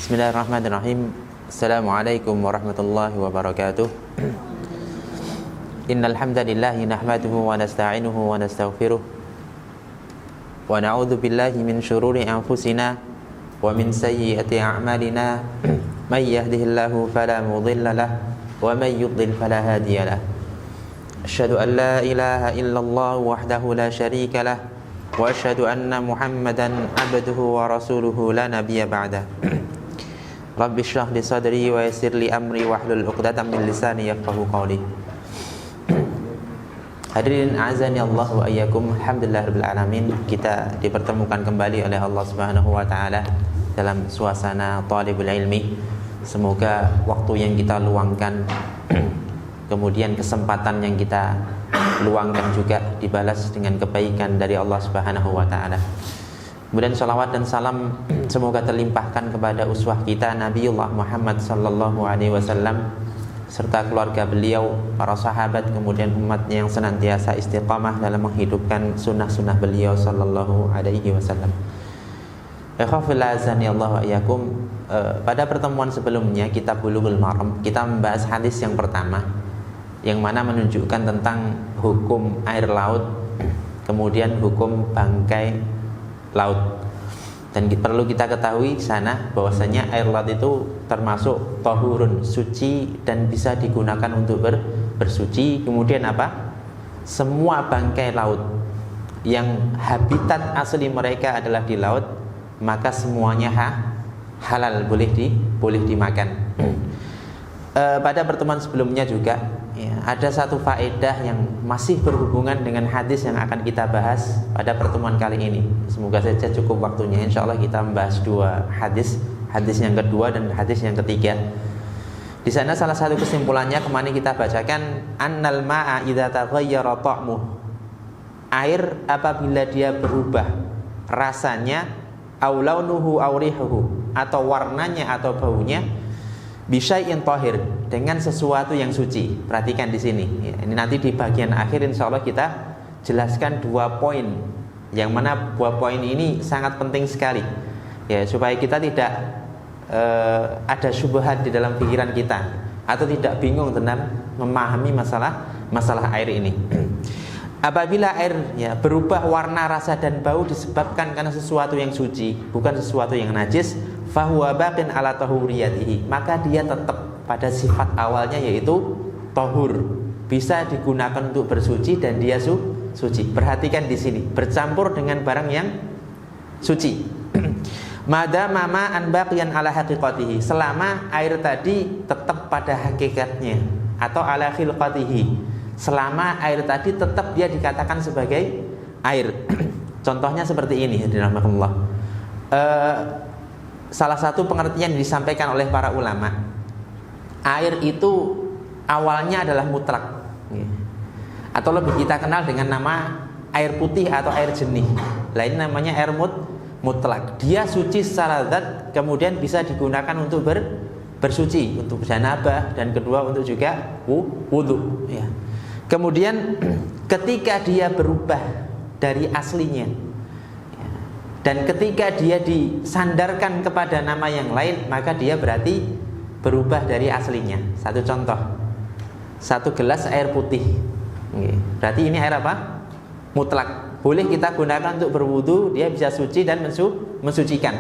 Bismillahirrahmanirrahim. Assalamualaikum warahmatullahi wabarakatuh. Innal hamdalillah nahmaduhu wa nasta'inuhu wa nastaghfiruh wa na'udzu billahi min shururi anfusina wa min sayyiati a'malina. May yahdihillahu fala mudilla lahu wa may yudlil fala hadiya lahu. Asyhadu an la ilaha illallah wahdahu la syarika lahu wa asyhadu anna Muhammadan abduhu wa rasuluhu la nabiyya ba'da. Rabbi shrah li sadri wa yassir li amri wahlul 'uqdatam min lisani yafqahu qawli. Hadirin azani Allah wa iyyakum. Alhamdulillahirabbil alamin. Kita dipertemukan kembali oleh Allah Subhanahu wa taala dalam suasana talibul ilmi. Semoga waktu yang kita luangkan kemudian kesempatan yang kita luangkan juga dibalas dengan kebaikan dari Allah Subhanahu wa taala. Kemudian salawat dan salam semoga terlimpahkan kepada uswah kita Nabiullah Muhammad sallallahu alaihi wasallam serta keluarga beliau, para sahabat, kemudian umatnya yang senantiasa istiqamah dalam menghidupkan sunnah-sunnah beliau sallallahu alaihi wasallam. Pada pertemuan sebelumnya kitab Bulughul Maram kita membahas hadis yang pertama yang mana menunjukkan tentang hukum air laut, kemudian hukum bangkai laut. Dan perlu kita ketahui di sana bahwasanya air laut itu termasuk tahurun, suci dan bisa digunakan untuk bersuci. Kemudian apa? Semua bangkai laut yang habitat asli mereka adalah di laut, maka semuanya halal, boleh dimakan. Pada pertemuan sebelumnya juga ada satu faedah yang masih berhubungan dengan hadis yang akan kita bahas pada pertemuan kali ini. Semoga saja cukup waktunya. Insya Allah kita membahas dua hadis, hadis yang kedua dan hadis yang ketiga. Di sana salah satu kesimpulannya kemarin kita bacakan, annal ma'a idza taghayyara ta'muh. Air apabila dia berubah rasanya, au launuhu au rihuhu, atau warnanya atau baunya, bisyai'in tahir, dengan sesuatu yang suci. Perhatikan di sini. Ya, ini nanti di bagian akhir insya Allah kita jelaskan dua poin, yang mana dua poin ini sangat penting sekali. Ya, supaya kita tidak ada syubhat di dalam pikiran kita atau tidak bingung tentang memahami masalah air ini. Apabila air berubah warna, rasa dan bau disebabkan karena sesuatu yang suci, bukan sesuatu yang najis, fahuwa baqin ala tahuriyatihi, maka dia tetap pada sifat awalnya yaitu tahur, bisa digunakan untuk bersuci dan dia suci. Perhatikan di sini, bercampur dengan barang yang suci. Madama ma'an baqiyan ala haqiqatihi, selama air tadi tetap pada hakikatnya atau ala khilqatihi, selama air tadi tetap dia dikatakan sebagai air. Contohnya seperti ini, rahmatullah. Salah satu pengertian yang disampaikan oleh para ulama, air itu awalnya adalah mutlak, atau lebih kita kenal dengan nama air putih atau air jernih. Lain namanya air mutlak. Dia suci secara zat, kemudian bisa digunakan untuk bersuci, untuk janabah, dan kedua untuk juga wudu. Ya. Kemudian ketika dia berubah dari aslinya, dan ketika dia disandarkan kepada nama yang lain, maka dia berarti berubah dari aslinya. Satu contoh, satu gelas air putih, berarti ini air apa? Mutlak. Boleh kita gunakan untuk berwudu, dia bisa suci dan mensucikan.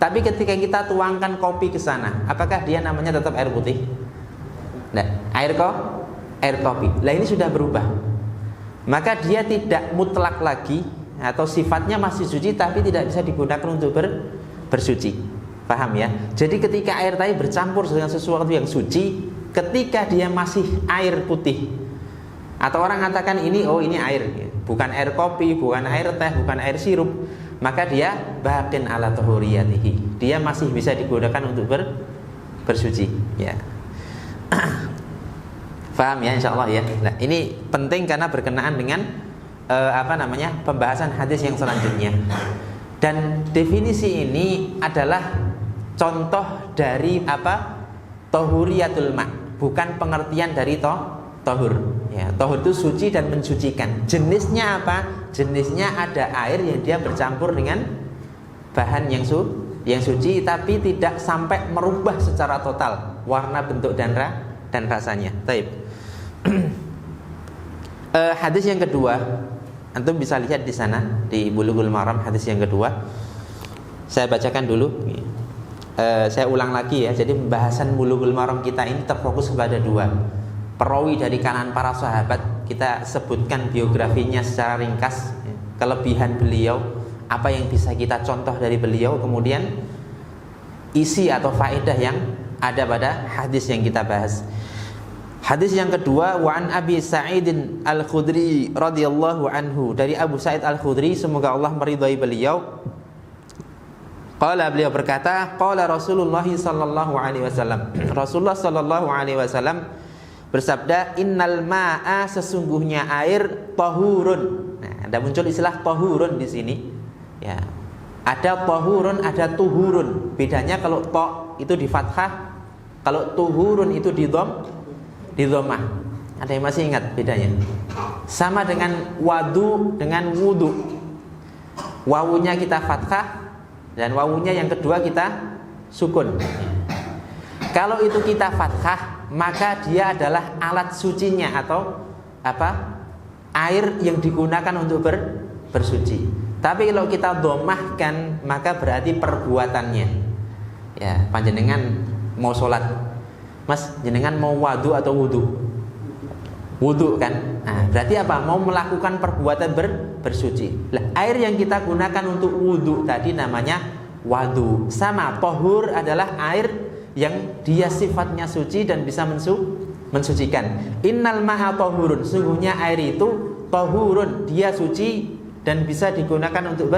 Tapi ketika kita tuangkan kopi ke sana, apakah dia namanya tetap air putih? Nah, air kopi. Lah ini sudah berubah. Maka dia tidak mutlak lagi, atau sifatnya masih suci tapi tidak bisa digunakan untuk bersuci. Paham ya? Jadi ketika air tadi bercampur dengan sesuatu yang suci, ketika dia masih air putih, atau orang katakan ini air, bukan air kopi, bukan air teh, bukan air sirup, maka dia baqin ala tahuriyatihi, dia masih bisa digunakan untuk bersuci. Ya. Paham ya, insyaallah ya. Nah, ini penting karena berkenaan dengan pembahasan hadis yang selanjutnya. Dan definisi ini adalah contoh dari tahuriyatul ma', bukan pengertian dari tahur. Ya, tahur itu suci dan mensucikan. Jenisnya apa? Jenisnya ada air yang dia bercampur dengan bahan yang suci tapi tidak sampai merubah secara total warna, bentuk dan rasanya. Taib. Hadis yang kedua, antum bisa lihat di sana di Bulughul Maram, hadis yang kedua. Saya bacakan dulu. Saya ulang lagi ya. Jadi pembahasan Bulughul Maram kita ini terfokus kepada dua perawi dari kalangan para sahabat. Kita sebutkan biografinya secara ringkas, kelebihan beliau, apa yang bisa kita contoh dari beliau, kemudian isi atau faedah yang ada pada hadis yang kita bahas. Hadis yang kedua, wa an Abi Sa'id Al-Khudri radhiyallahu anhu, dari Abu Sa'id Al-Khudri, semoga Allah meridhai beliau. Qala, beliau berkata, qala Rasulullah sallallahu alaihi wasallam. Rasulullah sallallahu alaihi wasallam bersabda, innal ma'a, sesungguhnya air, tahurun. Nah, ada muncul istilah tahurun di sini. Ya. Ada tahurun, ada tuhurun. Bedanya kalau ta itu di fathah, kalau tuhurun itu di dhammah. Ada yang masih ingat bedanya? Sama dengan wadu dengan wudu. Wawunya kita fathah dan wawunya yang kedua kita sukun. Kalau itu kita fathah, maka dia adalah alat sucinya atau apa? Air yang digunakan untuk bersuci. Tapi kalau kita dhammahkan, maka berarti perbuatannya. Ya, panjenengan mau sholat, Mas, jenengan mau wadu atau wudu? Wudu kan? Nah, berarti apa? Mau melakukan perbuatan bersuci. Lah, air yang kita gunakan untuk wudu tadi namanya wadu. Sama, tahur adalah air yang dia sifatnya suci dan bisa mensucikan. Innal ma'a tahurun, sungguhnya air itu tahurun, dia suci dan bisa digunakan untuk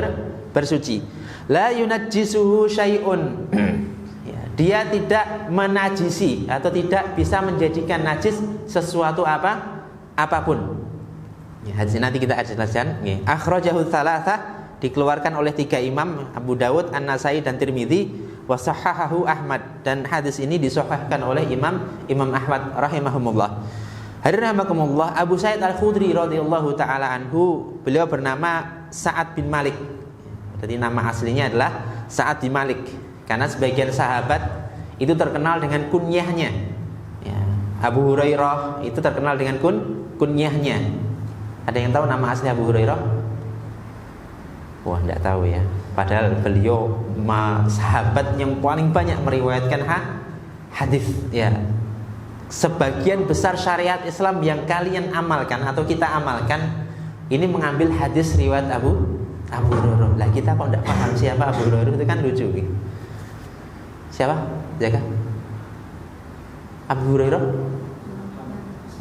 bersuci. La yunajjisuhu syai'un. Dia tidak menajisi atau tidak bisa menjadikan najis sesuatu apapun. Ya, nanti kita jelaskan. Akhrajahu tsalatsa, dikeluarkan oleh 3 imam, Abu Dawud, An-Nasai dan Tirmidzi, wa sahahahu Ahmad, dan hadis ini disahihkan oleh Imam Ahmad rahimahumullah. Hadirin rahimakumullah, Abu Sa'id Al-Khudri radhiyallahu taala anhu, beliau bernama Sa'ad bin Malik. Jadi nama aslinya adalah Sa'ad bin Malik. Karena sebagian sahabat itu terkenal dengan kunyahnya. Ya, Abu Hurairah itu terkenal dengan kunyahnya. Ada yang tahu nama asli Abu Hurairah? Wah, tidak tahu ya. Padahal beliau sahabat yang paling banyak meriwayatkan hadis. Ya, sebagian besar syariat Islam yang kalian amalkan atau kita amalkan ini mengambil hadis riwayat Abu Hurairah. Lah kita kok tidak paham siapa Abu Hurairah, itu kan lucu gitu. Siapa? Jaga. Abu Hurairah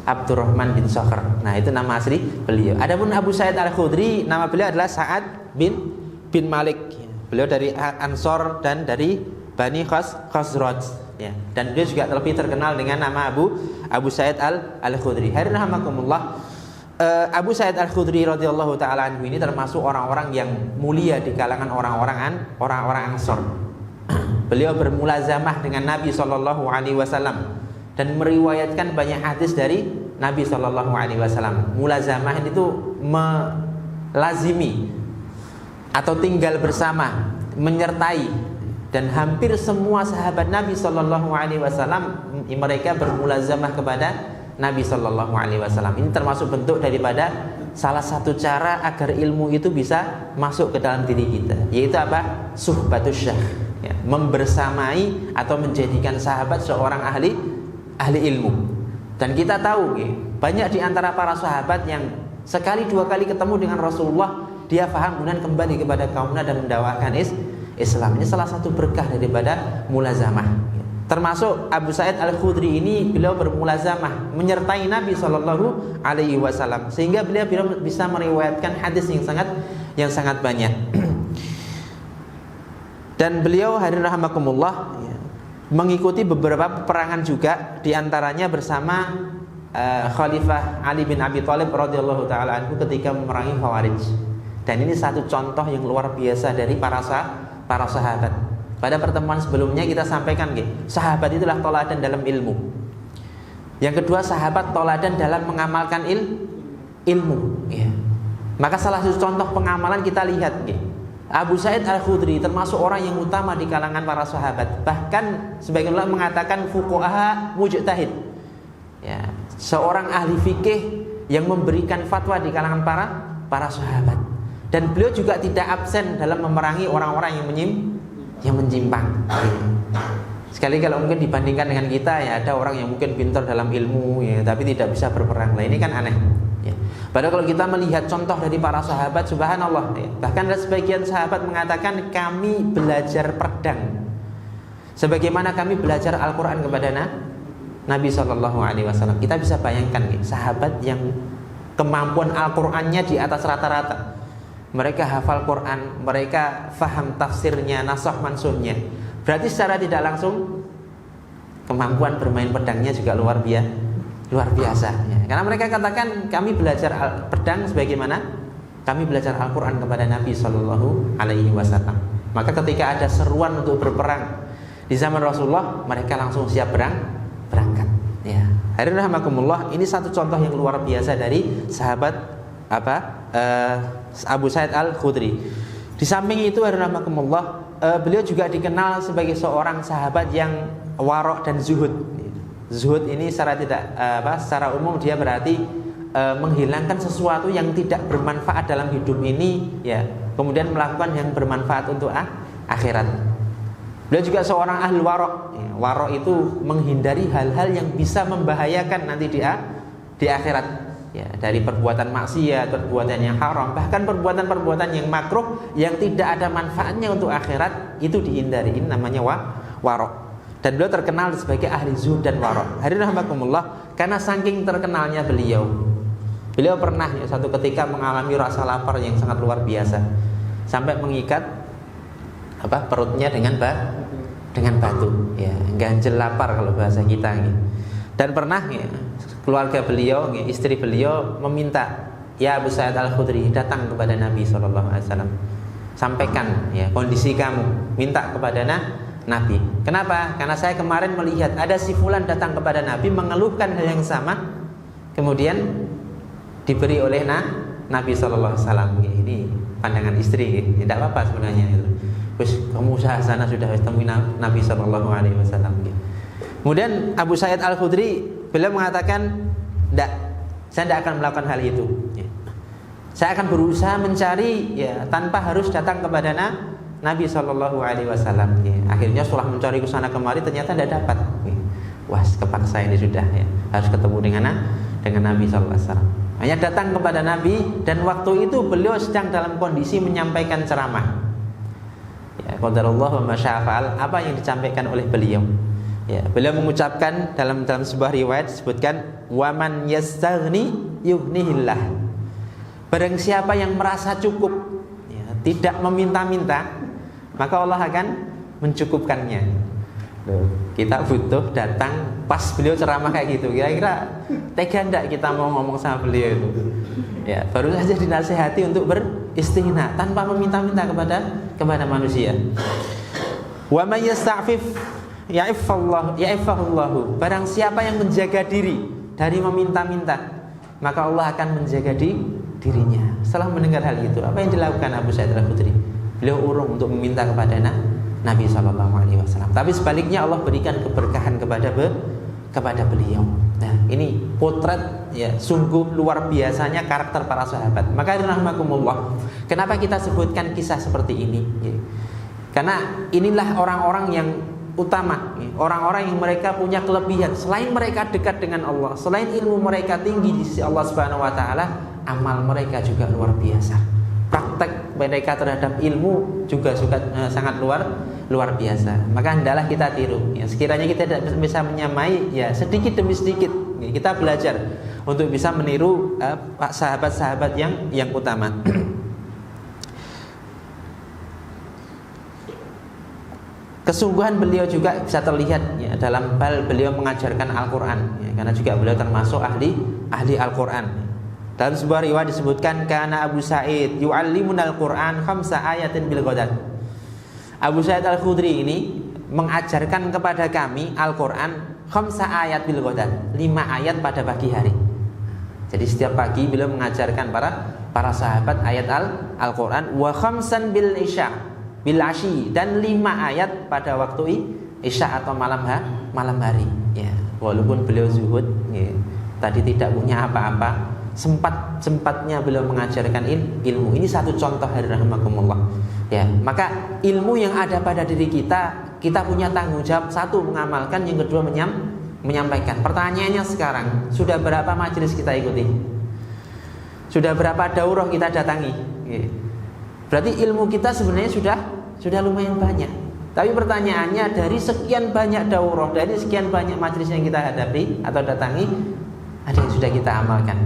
Abdurrahman bin Sakhr. Nah, itu nama asli beliau. Adapun Abu Sa'id Al-Khudri, nama beliau adalah Sa'ad bin Malik. Beliau dari Ansor dan dari Bani Khazraj. Ya. Dan dia juga lebih terkenal dengan nama Abu Sa'id Al-Khudri. Hadirin rahimakumullah, Abu Sa'id Al-Khudri radhiyallahu taala anhu ini termasuk orang-orang yang mulia di kalangan orang-orang Ansor. Beliau bermulazamah dengan Nabi sallallahu alaihi wasallam dan meriwayatkan banyak hadis dari Nabi sallallahu alaihi wasallam. Mulazamah itu melazimi atau tinggal bersama, menyertai, dan hampir semua sahabat Nabi sallallahu alaihi wasallam mereka bermulazamah kepada Nabi sallallahu alaihi wasallam. Ini termasuk bentuk daripada salah satu cara agar ilmu itu bisa masuk ke dalam diri kita, yaitu apa? Suhbatus syekh. Ya, membersamai atau menjadikan sahabat seorang ahli ilmu. Dan kita tahu ya, banyak di antara para sahabat yang sekali dua kali ketemu dengan Rasulullah, dia faham kemudian kembali kepada kaumnya dan mendakwakan Islam. Ini salah satu berkah daripada mulazamah. Termasuk Abu Sa'id Al-Khudri ini, beliau bermulazamah menyertai Nabi sallallahu alaihi wasallam sehingga beliau bisa meriwayatkan hadis yang sangat banyak. Dan beliau, hadirin rahimakumullah, mengikuti beberapa peperangan juga, diantaranya bersama Khalifah Ali bin Abi Thalib radhiyallahu taala anhu ketika memerangi Khawarij. Dan ini satu contoh yang luar biasa dari para sahabat. Pada pertemuan sebelumnya kita sampaikan, sahabat itulah toladan dalam ilmu. Yang kedua, sahabat toladan dalam mengamalkan ilmu. Ya. Maka salah satu contoh pengamalan kita lihat, Abu Sa'id Al-Khudri termasuk orang yang utama di kalangan para sahabat. Bahkan sebagian ulama mengatakan fuqaha mujtahid. Ya, seorang ahli fikih yang memberikan fatwa di kalangan para sahabat. Dan beliau juga tidak absen dalam memerangi orang-orang yang menyimpang. Sekali kalau mungkin dibandingkan dengan kita, ya ada orang yang mungkin pintar dalam ilmu, ya, tapi tidak bisa berperang. Lah ini kan aneh. Ya. Padahal kalau kita melihat contoh dari para sahabat, subhanallah, ya, bahkan ada sebagian sahabat mengatakan kami belajar pedang sebagaimana kami belajar Al-Quran kepada Nabi SAW. Kita bisa bayangkan, ya, sahabat yang kemampuan Al-Qurannya di atas rata-rata. Mereka hafal Quran, mereka faham tafsirnya, nasakh mansuhnya. Berarti secara tidak langsung kemampuan bermain pedangnya juga luar biasa, ya. Karena mereka katakan kami belajar pedang sebagaimana kami belajar Al-Quran kepada Nabi SAW. Maka ketika ada seruan untuk berperang di zaman Rasulullah, mereka langsung siap berangkat. Ya. Hadirin rahimakumullah, ini satu contoh yang luar biasa dari sahabat Abu Sa'id Al-Khudri. Di samping itu, hadirin rahimakumullah, beliau juga dikenal sebagai seorang sahabat yang warok dan zuhud. Zuhud ini secara umum dia berarti menghilangkan sesuatu yang tidak bermanfaat dalam hidup ini, ya, kemudian melakukan yang bermanfaat untuk akhirat. Beliau juga seorang ahli warok. Ya, warok itu menghindari hal-hal yang bisa membahayakan nanti di akhirat. Ya, dari perbuatan maksiat, perbuatan yang haram, bahkan perbuatan-perbuatan yang makruh yang tidak ada manfaatnya untuk akhirat, itu dihindari. Ini namanya warok. Dan beliau terkenal sebagai ahli zuhud dan warok. Hadirin rahimakumullah, karena saking terkenalnya beliau pernah, ya, suatu ketika mengalami rasa lapar yang sangat luar biasa, sampai mengikat perutnya dengan batu, ya, ganjel lapar kalau bahasa kita, gitu. Dan pernah, ya, keluarga beliau, istri beliau meminta, ya Abu Sa'id Al-Khudri, datang kepada Nabi SAW, sampaikan, ya, kondisi kamu, minta kepada Nabi. Kenapa? Karena saya kemarin melihat ada si fulan datang kepada Nabi mengeluhkan hal yang sama, kemudian diberi oleh Nabi SAW. Ini pandangan istri, tidak apa-apa sebenarnya itu. Terus kamu usaha sana sudah temui Nabi SAW. Kemudian Abu Sa'id Al-Khudri beliau mengatakan, tidak, saya tidak akan melakukan hal itu. Saya akan berusaha mencari, ya, tanpa harus datang kepada Nabi SAW. Akhirnya setelah mencari ke sana kemari ternyata tidak dapat. Wah, kepaksa ini sudah, ya, harus ketemu dengan Nabi SAW. Hanya datang kepada Nabi, dan waktu itu beliau sedang dalam kondisi menyampaikan ceramah. Ya, qadarullah wa ma syaa fa'al, apa yang disampaikan oleh beliau. Ya, beliau mengucapkan dalam sebuah riwayat disebutkan, waman yastaghni yughnihillah. Barang siapa yang merasa cukup, ya, tidak meminta-minta, maka Allah akan mencukupkannya. Kita butuh datang pas beliau ceramah kayak gitu. Kira-kira tega enggak kita mau ngomong sama beliau itu? Ya, baru saja dinasihati untuk beristighna tanpa meminta-minta kepada manusia. Wa may yasta'fif ya'ifahullahu. Barang siapa yang menjaga diri dari meminta-minta, maka Allah akan menjaga dirinya. Setelah mendengar hal itu, apa yang dilakukan Abu Sa'id Al-Khudri? Beliau urung untuk meminta kepada Nabi SAW. Tapi sebaliknya Allah berikan keberkahan kepada beliau. Nah, ini potret, ya, sungguh luar biasanya karakter para sahabat. Maka rahmakumullah, kenapa kita sebutkan kisah seperti ini? Ya. Karena inilah orang-orang yang utama, ya, orang-orang yang mereka punya kelebihan. Selain mereka dekat dengan Allah, selain ilmu mereka tinggi di sisi Allah Subhanahu wa taala, amal mereka juga luar biasa. Praktek mereka terhadap ilmu juga sangat luar biasa. Maka hendaklah kita tiru, ya, sekiranya kita tidak bisa menyamai, ya, sedikit demi sedikit, ya, kita belajar untuk bisa meniru sahabat-sahabat yang utama. Kesungguhan beliau juga bisa terlihat, ya, dalam hal beliau mengajarkan Al-Quran, ya, karena juga beliau termasuk ahli Al-Quran. Dalam sebuah riwayat disebutkan, kana Abu Sa'id yu'allimunal Quran khamsa ayatin bil ghadat. Abu Sa'id Al-Khudri ini mengajarkan kepada kami Al-Quran khamsa ayat bil ghadat, 5 ayat pada pagi hari. Jadi setiap pagi beliau mengajarkan para sahabat ayat Al-Qur'an wa khamsan bil isya bil asyi, dan 5 ayat pada waktu isya atau malam hari. Ya, walaupun beliau zuhud, ya, tadi tidak punya apa-apa, sempatnya beliau mengajarkan ilmu. Ini satu contoh hari rahimakumullah. Ya, maka ilmu yang ada pada diri kita punya tanggung jawab, satu mengamalkan, yang kedua menyampaikan. Pertanyaannya sekarang, sudah berapa majelis kita ikuti? Sudah berapa daurah kita datangi? Berarti ilmu kita sebenarnya sudah lumayan banyak. Tapi pertanyaannya, dari sekian banyak daurah, dari sekian banyak majelis yang kita hadapi atau datangi, ada yang sudah kita amalkan?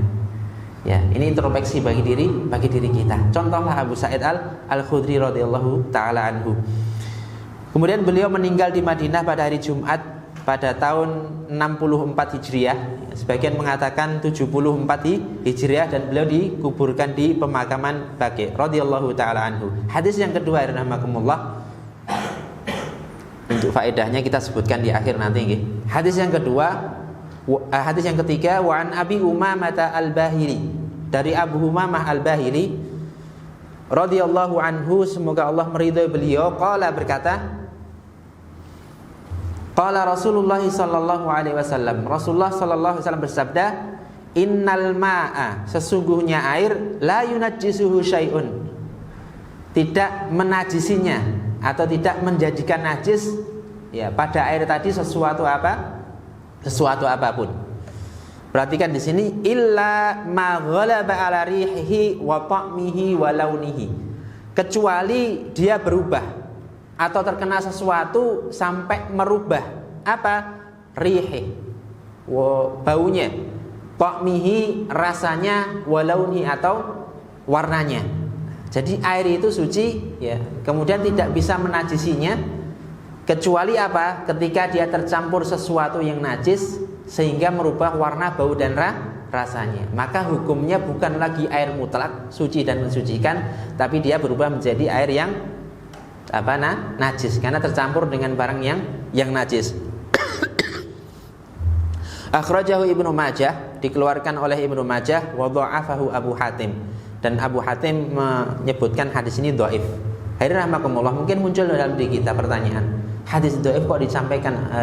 Ya, ini introspeksi bagi diri kita. Contohlah Abu Sa'id Al-Khudri radhiyallahu taala anhu. Kemudian beliau meninggal di Madinah pada hari Jumat pada tahun 64 Hijriah. Sebagian mengatakan 74 Hijriah, dan beliau dikuburkan di pemakaman Baqi radhiyallahu taala anhu. Hadis yang kedua, rahimakumullah, untuk faedahnya kita sebutkan di akhir nanti nggih. Hadis yang ketiga, wa an Abi Umamah Al-Bahili, dari Abu Umamah Al-Bahili radhiyallahu anhu, semoga Allah meridhai beliau, qala, berkata, qala Rasulullah sallallahu alaihi wasallam, Rasulullah sallallahu alaihi wasallam bersabda, innal ma'a, sesungguhnya air, la yunajjisuhu syai'un, tidak menajisinya atau tidak menjadikan najis, ya, pada air tadi sesuatu apapun. Perhatikan di sini, illa ma ghalaba ala rihihi wa ta'mihi wa launihi, kecuali dia berubah atau terkena sesuatu sampai merubah apa? Rihi, baunya, ta'mihi, rasanya, wa launihi, atau warnanya. Jadi air itu suci, ya, kemudian tidak bisa menajisinya, kecuali apa? Ketika dia tercampur sesuatu yang najis sehingga merubah warna, bau, dan rasanya. Maka hukumnya bukan lagi air mutlak, suci dan mensucikan, tapi dia berubah menjadi air yang najis, karena tercampur dengan barang yang najis. Akhrajahu Ibnu Majah, dikeluarkan oleh Ibnu Majah, wa dha'afahu Abu Hatim, dan Abu Hatim menyebutkan hadis ini dhaif. Hadirin rahimakumullah, mungkin muncul dalam diri kita pertanyaan, hadis dhaif kok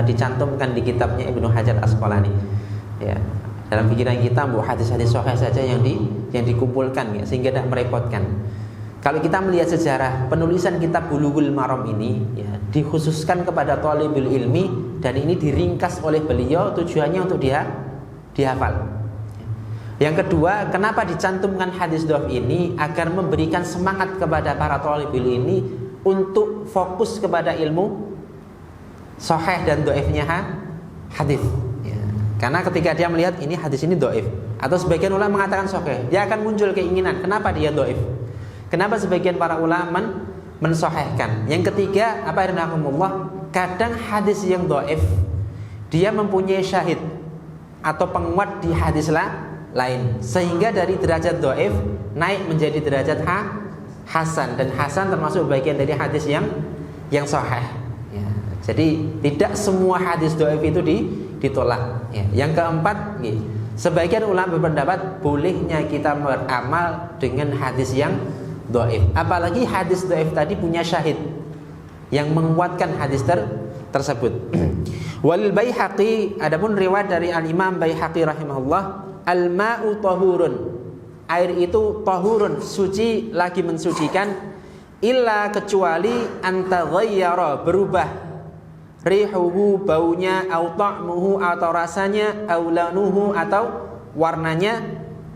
dicantumkan di kitabnya Ibnu Hajar Asqalani? Ya, dalam pikiran kita, hadis-hadis sahih saja yang dikumpulkan, ya, sehingga tidak merepotkan. Kalau kita melihat sejarah penulisan kitab Bulughul Maram ini, ya, dikhususkan kepada thalibul ilmi, dan ini diringkas oleh beliau, tujuannya untuk dihafal. Yang kedua, kenapa dicantumkan hadis dhaif ini? Agar memberikan semangat kepada para thalibul ilmi untuk fokus kepada ilmu sahih dan dhaifnya hadis. Ya. Karena ketika dia melihat ini hadis ini dhaif, atau sebagian ulama mengatakan sahih, dia akan muncul keinginan, kenapa dia dhaif? Kenapa sebagian para ulama mensahihkan? Yang ketiga, kadang hadis yang dhaif dia mempunyai syahid atau penguat di hadis lain, sehingga dari derajat dhaif naik menjadi derajat hasan, dan hasan termasuk bagian dari hadis yang sahih. Ya, jadi tidak semua hadis dhaif itu ditolak. Ya. Yang keempat, sebagian ulama berpendapat bolehnya kita beramal dengan hadis yang dhaif, apalagi hadis dhaif tadi punya syahid yang menguatkan hadis tersebut. Walil Baihaqi, adapun riwayat dari Al-Imam Baihaqi rahimahullah, al-ma'u tahurun, air itu tahurun, suci lagi mensucikan, illa, kecuali antaghayyara, berubah, rihuhu, baunya, au ta'muhu, atau rasanya, au lanuhu, atau warnanya,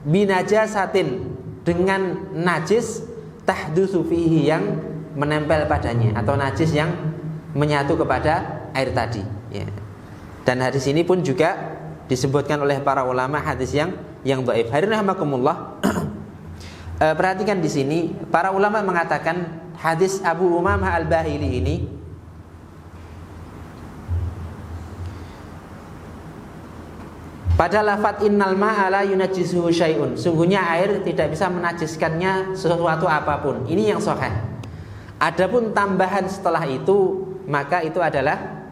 binajasatin, dengan najis, tahdutsu fihi, yang menempel padanya, atau najis yang menyatu kepada air tadi, ya. Dan hadis ini pun juga disebutkan oleh para ulama hadis yang dhaif. Hadirin rahimakumullah, perhatikan di sini, para ulama mengatakan hadis Abu Umamah Al-Bahili ini pada lafaz innal ma'a la yunajjisuhu syai'un, sungguhnya air tidak bisa menajiskannya sesuatu apapun. Ini yang sahih. Adapun tambahan setelah itu, maka itu adalah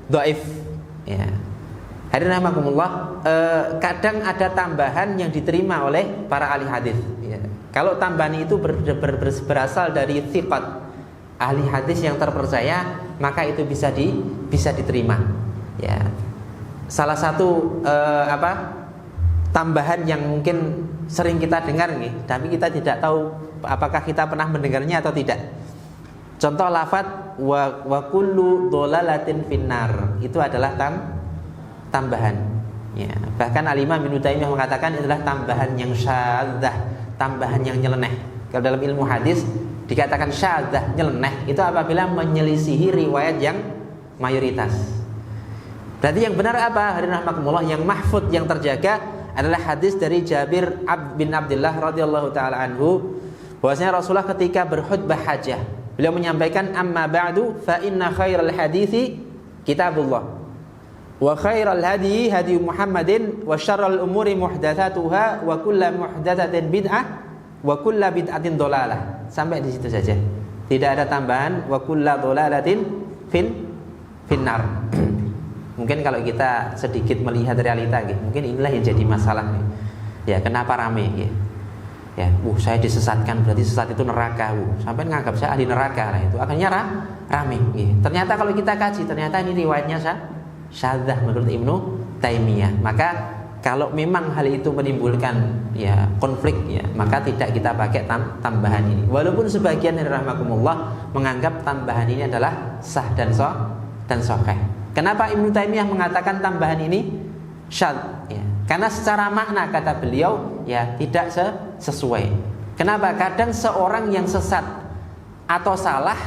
dhaif. Ya. Hadirin rahimakumullah, kadang ada tambahan yang diterima oleh para ahli hadis. Ya. Kalau tambahan itu berasal dari thiqat, ahli hadis yang terpercaya, maka itu bisa diterima. Ya. Salah satu tambahan yang mungkin sering kita dengar nih, tapi kita tidak tahu apakah kita pernah mendengarnya atau tidak. Contoh lafadz wa kullu dhalalatin finnar, itu adalah tambahan. Ya, bahkan Al-Imam Ibnu Taimiyah mengatakan adalah tambahan yang syadzah, tambahan yang nyeleneh. Kalau dalam ilmu hadis dikatakan syadzah, nyeleneh, itu apabila menyelisihi riwayat yang mayoritas. Berarti yang benar apa? Hadirin rahimakumullah, yang mahfud, yang terjaga adalah hadis dari Jabir bin Abdullah radhiyallahu taala anhu, bahwasanya Rasulullah ketika berkhutbah hajah, beliau menyampaikan, amma ba'du fa inna khairal hadithi kitabullah wa khairal hadi hadi Muhammadin wa syarrul umuri muhdatsatuha wa kullu muhdatsatin bid'ah wa kullu bid'atin dhalalah. Sampai di situ saja. Tidak ada tambahan wa kullu dhalalatin finnar. Mungkin kalau kita sedikit melihat realita gitu, mungkin inilah yang jadi masalah nih. Ya, kenapa rame gitu. Ya, saya disesatkan, berarti sesat itu neraka, sampai nganggap saya ahli neraka. Nah, itu akhirnya rame gitu. Ternyata kalau kita kaji, ternyata ini riwayatnya syadzah menurut Ibnu Taimiyah. Maka kalau memang hal itu menimbulkan ya konflik ya, maka tidak kita pakai tambahan ini. Walaupun sebagian dari rahmakumullah menganggap tambahan ini adalah sah dan sahih. Kenapa Ibnu Taimiyah mengatakan tambahan ini syadz? Ya, karena secara makna kata beliau ya tidak sesuai. Kenapa? Kadang seorang yang sesat atau salah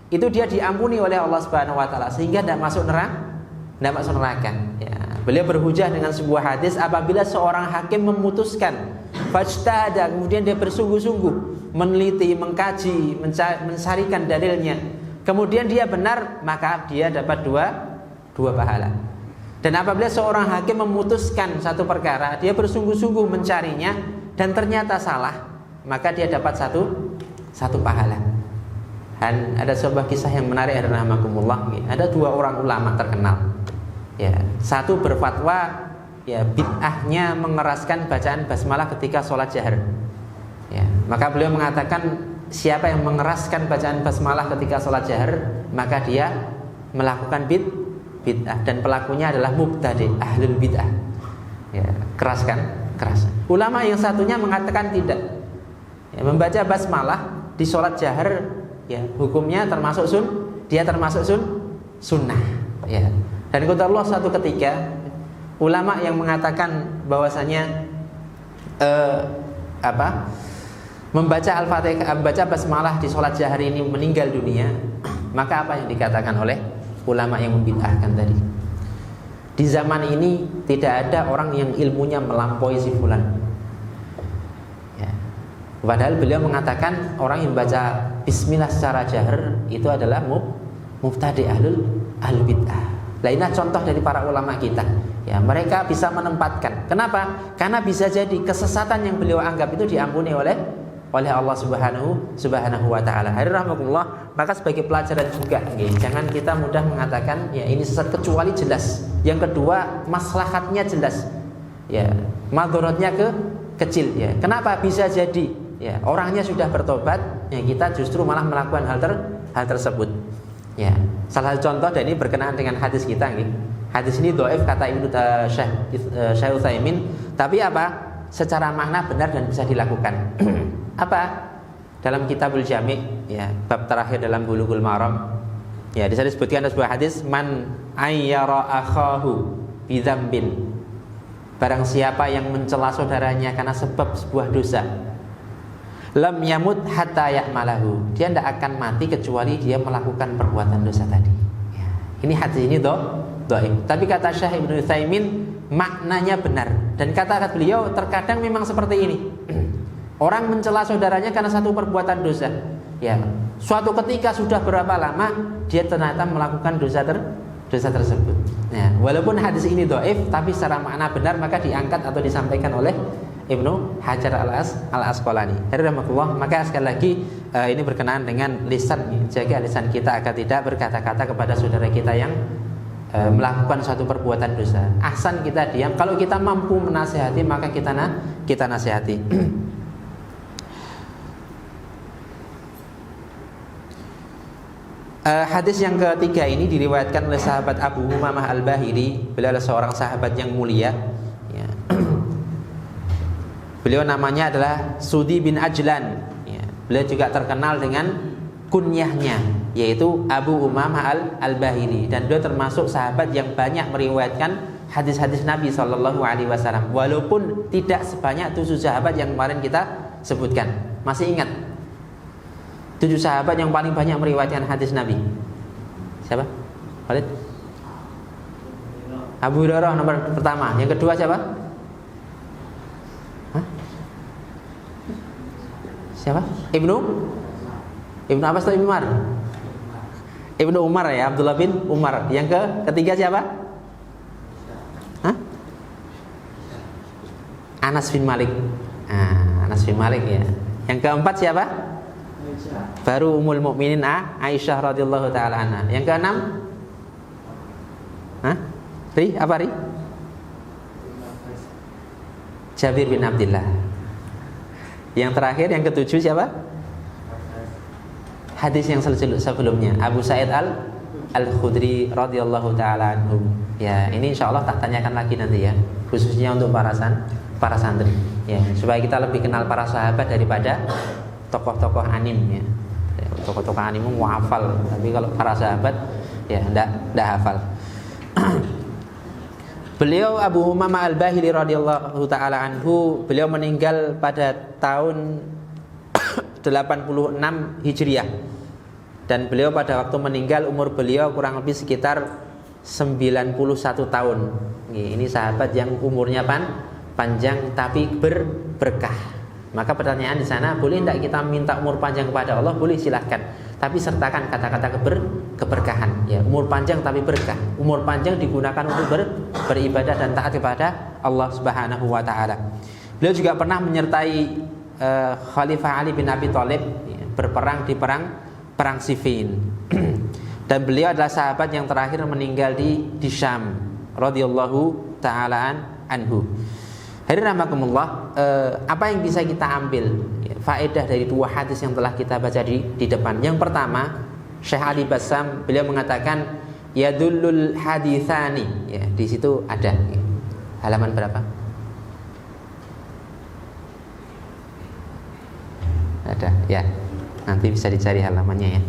itu dia diampuni oleh Allah Subhanahu wa taala sehingga tidak masuk neraka. Ya, beliau berhujah dengan sebuah hadis, apabila seorang hakim memutuskan fajtahada, kemudian dia bersungguh-sungguh meneliti, mengkaji, mencarikan dalilnya, kemudian dia benar, maka dia dapat dua pahala. Dan apabila seorang hakim memutuskan satu perkara, dia bersungguh-sungguh mencarinya dan ternyata salah, maka dia dapat satu pahala. Dan ada sebuah kisah yang menarik, rahmakumullah. Ada dua orang ulama terkenal. Ya, satu berfatwa ya bid'ahnya mengeraskan bacaan basmalah ketika sholat jahar. Ya, maka beliau mengatakan siapa yang mengeraskan bacaan basmalah ketika sholat jahar, maka dia melakukan bid'ah dan pelakunya adalah mubtadi, ahlul bid'ah. Ya, keras. Ulama yang satunya mengatakan tidak. Ya, membaca basmalah di sholat jahar ya hukumnya termasuk sunnah. Ya. Dan kata Allah suatu ketika ulama yang mengatakan bahwasanya membaca Al-Fatihah, membaca basmalah di sholat jahar ini meninggal dunia, maka apa yang dikatakan oleh ulama yang membid'ahkan tadi? Di zaman ini tidak ada orang yang ilmunya melampaui si fulan. Ya. Padahal beliau mengatakan orang yang baca bismillah secara jahar itu adalah mubtadi ahlul bid'ah. Lainnya contoh dari para ulama kita. Ya, mereka bisa menempatkan. Kenapa? Karena bisa jadi kesesatan yang beliau anggap itu diampuni oleh Allah Subhanahu wa taala. Rahmatullah, maka sebagai pelajaran juga, jangan kita mudah mengatakan ya ini sesat kecuali jelas. Yang kedua, maslahatnya jelas. Ya, madharatnya kecil ya. Kenapa bisa jadi? Ya, orangnya sudah bertobat, ya kita justru malah melakukan hal tersebut. Ya, salah satu contoh dan ini berkenaan dengan hadis kita nih. Hadis ini dhaif kata Ibnu Syekh Utsaimin, tapi apa? Secara makna benar dan bisa dilakukan. Apa? Dalam Kitabul Jami' ya, bab terakhir dalam Bulughul Maram. Ya, di sana disebutkan ada sebuah hadis, man ayyara akhahu bidzambin. Barang siapa yang mencela saudaranya karena sebab sebuah dosa, lam yamut hatta ya'malahu. Dia tidak akan mati kecuali dia melakukan perbuatan dosa tadi. Ya. Ini hadis ini dhaif. Tapi kata Syekh Ibnu Utsaimin maknanya benar. Dan kata beliau terkadang memang seperti ini. Orang mencela saudaranya karena satu perbuatan dosa. Ya. Suatu ketika sudah berapa lama dia ternyata melakukan dosa tersebut. Ya. Walaupun hadis ini dhaif, tapi secara makna benar, maka diangkat atau disampaikan oleh Ibnu Hajar al-Asqalani. Rahimahullah. Maka sekali lagi ini berkenaan dengan lisan, jaga lisan kita agar tidak berkata-kata kepada saudara kita yang melakukan suatu perbuatan dosa. Ahsan kita diam. Kalau kita mampu menasihati maka kita nasihati. Hadis yang ketiga ini diriwayatkan oleh sahabat Abu Umamah Al-Bahili. Beliau adalah seorang sahabat yang mulia, ya. Beliau namanya adalah Sudi bin Ajlan, ya. Beliau juga terkenal dengan kunyahnya, yaitu Abu Umamah Al-Bahili. Dan beliau termasuk sahabat yang banyak meriwayatkan hadis-hadis Nabi SAW. Walaupun tidak sebanyak 7 sahabat yang kemarin kita sebutkan. Masih ingat 7 sahabat yang paling banyak meriwayatkan hadis Nabi? Siapa? Khalid? Abu Hurairah nomor pertama. Yang kedua siapa? Hah? Siapa? Ibnu Abbas atau Ibnu Umar? Ibnu Umar, ya, Abdullah bin Umar. Yang ketiga siapa? Hah? Anas bin Malik. Anas bin Malik, ya. Yang keempat siapa? Baru Ummul Mukminin Aisyah radhiyallahu taala anha. Yang keenam? Hah? Apa Ri? Jabir bin Abdullah. Yang terakhir, yang ketujuh siapa? Hadis yang sebelumnya, Abu Sa'id Al-Khudri radhiyallahu taala anhu. Ya, ini insyaallah tak tanyakan lagi nanti, ya, khususnya untuk para santri, ya, supaya kita lebih kenal para sahabat daripada tokoh-tokoh anim, ya. Tokoh-tokoh anim mau hafal, tapi kalau para sahabat ya enggak hafal. Beliau Abu Umamah Al-Bahili radhiyallahu taala anhu, beliau meninggal pada tahun 86 Hijriah. Dan beliau pada waktu meninggal umur beliau kurang lebih sekitar 91 tahun. Ini sahabat yang umurnya panjang tapi berberkah. Maka pertanyaan di sana, boleh tidak kita minta umur panjang kepada Allah? Boleh, silahkan. Tapi sertakan kata-kata keberkahan. Ya, umur panjang tapi berkah. Umur panjang digunakan untuk beribadah dan taat kepada Allah Subhanahu wa taala. Beliau juga pernah menyertai Khalifah Ali bin Abi Thalib, ya, berperang di perang Siffin. Dan beliau adalah sahabat yang terakhir meninggal di Syam radhiyallahu taala anhu. Hadirin rahimakumullah, apa yang bisa kita ambil, ya, faedah dari 2 hadis yang telah kita baca di depan. Yang pertama, Syekh Ali Bassam beliau mengatakan yadullul haditsani, ya, di situ ada, ya. Halaman berapa? Ada, ya. Nanti bisa dicari halamannya, ya.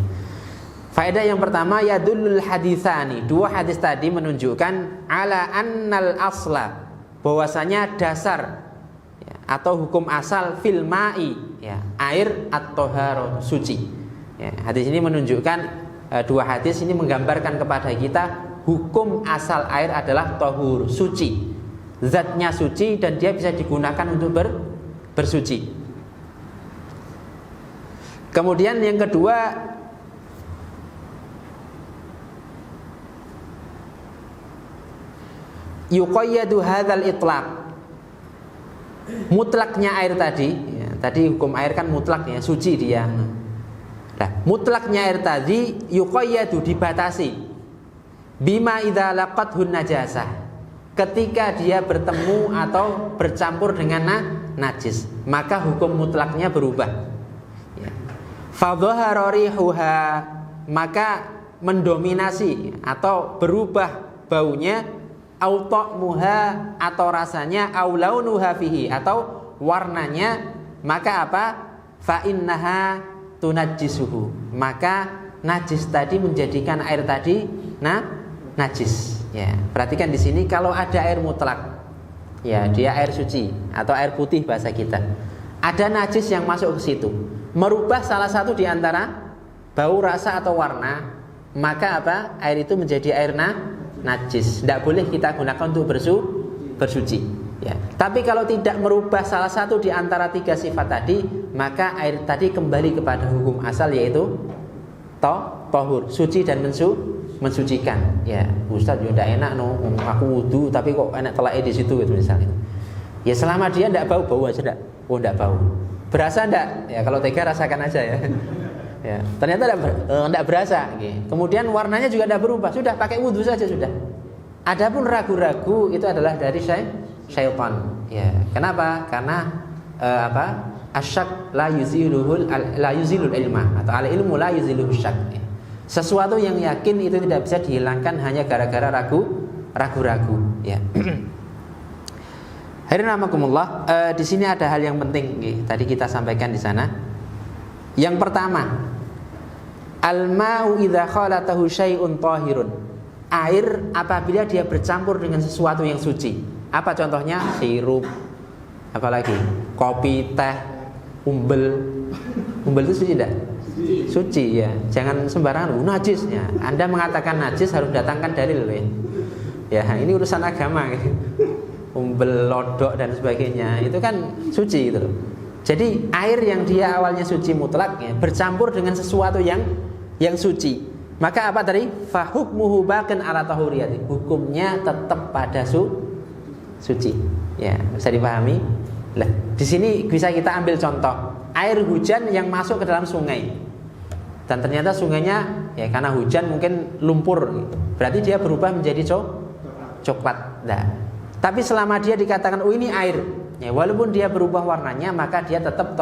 Faedah yang pertama, yadullul haditsani. 2 hadis tadi menunjukkan ala annal asla, bahwasanya dasar, ya, atau hukum asal fil ma'i, ya, air at-thahara, suci. Ya, hadis ini menunjukkan 2 hadis ini menggambarkan kepada kita hukum asal air adalah tahur, suci. Zatnya suci dan dia bisa digunakan untuk bersuci. Kemudian yang kedua, yuqayyadu hadzal itlaq, mutlaknya air tadi, ya, tadi hukum air kan mutlak, ya, suci dia. Nah, mutlaknya air tadi yuqayyadu, dibatasi, bima idza laqathun najasah, ketika dia bertemu atau bercampur dengan najis, maka hukum mutlaknya berubah, ya. Fadhahara rihuha, maka mendominasi atau berubah baunya, au ta'muha, atau rasanya, au launuha fihi, atau warnanya, maka apa? Fa innaha tunajjisuhu, maka najis tadi menjadikan air tadi najis, ya. Perhatikan di sini, kalau ada air mutlak, ya, dia air suci atau air putih bahasa kita, ada najis yang masuk ke situ, merubah salah satu di antara bau, rasa atau warna, maka apa? Air itu menjadi air najis, tidak boleh kita gunakan untuk bersuci, ya. Tapi kalau tidak merubah salah satu di antara 3 sifat tadi, maka air tadi kembali kepada hukum asal, yaitu tahur, suci dan mensucikan. Ya, Ustaz, ya tidak enak, no, aku wudu tapi kok enak telai di situ, gitu misalnya. Ya, selama dia tidak bau aja, tidak. Oh, tidak bau. Berasa tidak? Ya, kalau tega rasakan aja, ya. Ya, ternyata tidak berasa. Kemudian warnanya juga tidak berubah. Sudah, pakai wudhu saja sudah. Adapun ragu-ragu itu adalah dari syaitan. Ya, kenapa? Karena Asyak la yuzilul ilma, atau al ilmu la yuziluhu syak. Sesuatu yang yakin itu tidak bisa dihilangkan hanya gara-gara ragu-ragu. Ya. Hadirin rahimakumullah, di sini ada hal yang penting. Tadi kita sampaikan di sana. Yang pertama, al-ma'u idza khalatahu syai'un tahirun. Air apabila dia bercampur dengan sesuatu yang suci. Apa contohnya? Sirup, apalagi kopi, teh, umbel. Umbel itu suci tidak? Suci ya. Jangan sembarangan najis ya. Anda mengatakan najis harus datangkan dalil ya. Ya, ini urusan agama ya. Umbel, lodok dan sebagainya itu kan suci gitu loh. Jadi air yang dia awalnya suci mutlak ya, bercampur dengan sesuatu yang suci. Maka apa tadi? Fa hukmuhu baqin ala tahuriyati. Hukumnya tetap pada suci. Ya, bisa dipahami? Lah, di sini bisa kita ambil contoh air hujan yang masuk ke dalam sungai. Dan ternyata sungainya ya karena hujan mungkin lumpur gitu. Berarti dia berubah menjadi coklat. Nah, tapi selama dia dikatakan oh ini air, ya walaupun dia berubah warnanya maka dia tetap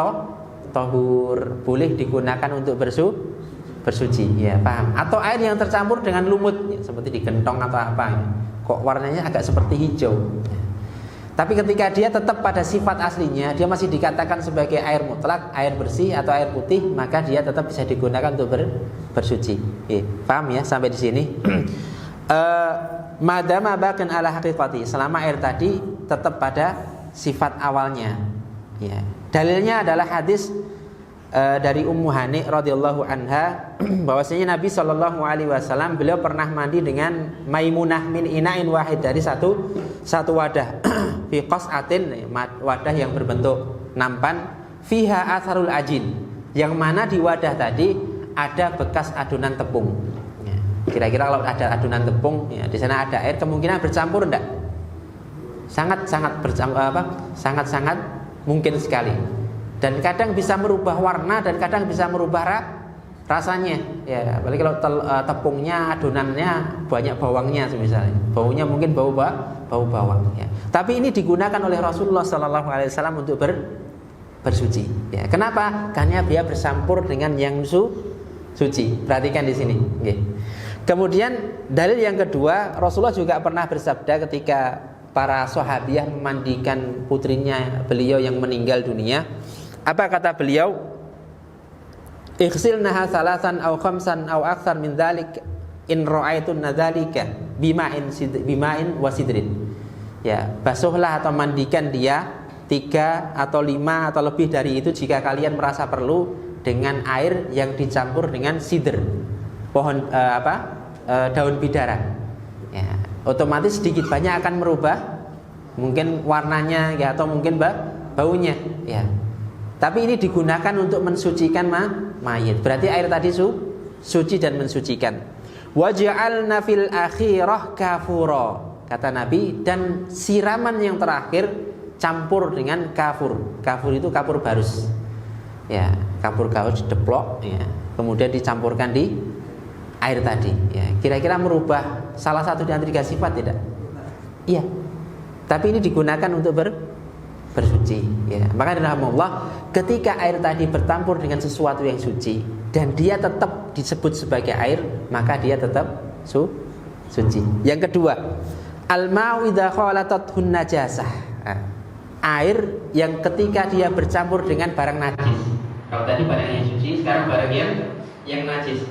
tahur, boleh digunakan untuk bersuci. Ya, paham? Atau air yang tercampur dengan lumut ya, seperti digentong atau apa ya. Kok warnanya agak seperti hijau. Ya. Tapi ketika dia tetap pada sifat aslinya, dia masih dikatakan sebagai air mutlak, air bersih atau air putih, maka dia tetap bisa digunakan untuk bersuci. Paham ya sampai di sini? Madama baqin ala haqiqati, selama air tadi tetap pada sifat awalnya. Ya. Dalilnya adalah hadis dari Ummu Hani radhiyallahu anha bahwasanya Nabi sallallahu alaihi wasallam beliau pernah mandi dengan Maimunah min ina'in wahid, dari satu wadah fi qas'atin, wadah yang berbentuk nampan, fiha atharul ajin, yang mana di wadah tadi ada bekas adonan tepung. Ya. Kira-kira kalau ada adonan tepung ya, di sana ada air, kemungkinan bercampur enggak? Sangat mungkin sekali. Dan kadang bisa merubah warna dan kadang bisa merubah rasanya. Ya, apalagi kalau tepungnya, adonannya banyak bawangnya misalnya. Baunya mungkin bau bawang ya. Tapi ini digunakan oleh Rasulullah sallallahu alaihi wasallam untuk bersuci. Ya, kenapa? Karena dia bercampur dengan yang suci. Perhatikan di sini. Okay. Kemudian dalil yang kedua, Rasulullah juga pernah bersabda ketika para sahabiah memandikan putrinya beliau yang meninggal dunia. Apa kata beliau? Ighsilnaha salasan aw khamsan aw aktsar min dzalik in ra'aitun dzalika bima'in wa sidrin. Ya, basuhlah atau mandikan dia 3 atau 5 atau lebih dari itu jika kalian merasa perlu dengan air yang dicampur dengan sidr, pohon daun bidara. Ya, otomatis sedikit banyak akan merubah mungkin warnanya ya, atau mungkin baunya ya. Tapi ini digunakan untuk mensucikan mayit. Berarti air tadi suci dan mensucikan. Waja'alna fil akhirah kafura, kata Nabi, dan siraman yang terakhir campur dengan kafur. Kafur itu kapur barus. Ya, kapur barus dideplok ya. Kemudian dicampurkan di air tadi ya. Kira-kira merubah salah satu di antara 3 sifat tidak? Iya. Tapi ini digunakan untuk bersuci ya. Maka rahimahullah, ketika air tadi bercampur dengan sesuatu yang suci dan dia tetap disebut sebagai air, maka dia tetap suci. Yang kedua, al-ma'u idza khalatathun najasah. Air yang ketika dia bercampur dengan barang najis. Kalau tadi barang yang suci, sekarang barang yang najis.